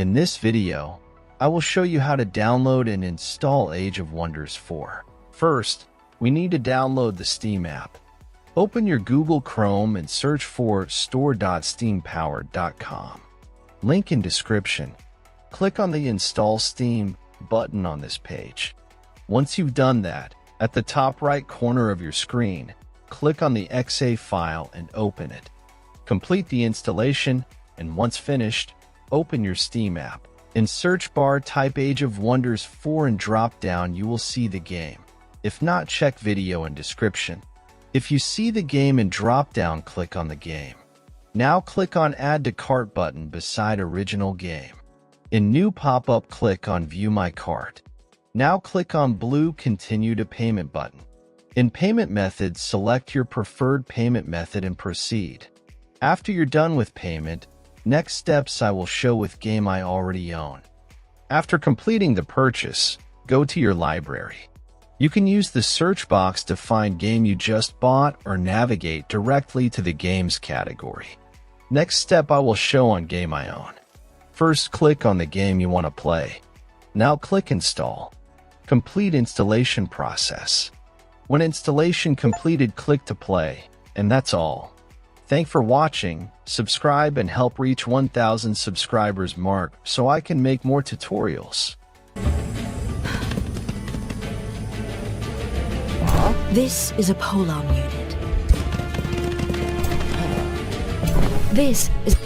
In this video, I will show you how to download and install Age of Wonders 4. First, we need to download the Steam app. Open your Google Chrome and search for store.steampowered.com. Link in description. Click on the Install Steam button on this page. Once you've done that, at the top right corner of your screen, click on the .exe file and open it. Complete the installation, and once finished, open your Steam app. In search bar, type Age of Wonders 4 and drop down you will see the game. If not, check video in description. If you see the game in drop down, click on the game. Now click on Add to Cart button beside original game. In new pop-up, click on View My Cart. Now click on blue Continue to Payment button. In payment methods, select your preferred payment method and proceed. After you're done with payment, next steps I will show with game I already own. After completing the purchase, go to your library. You can use the search box to find game you just bought or navigate directly to the games category. Next step I will show on game I own. First, click on the game you want to play. Now click Install. Complete installation process. When installation completed, click to play, and that's all. Thanks for watching, subscribe and help reach 1,000 subscribers mark so I can make more tutorials. This is a pole arm unit. This is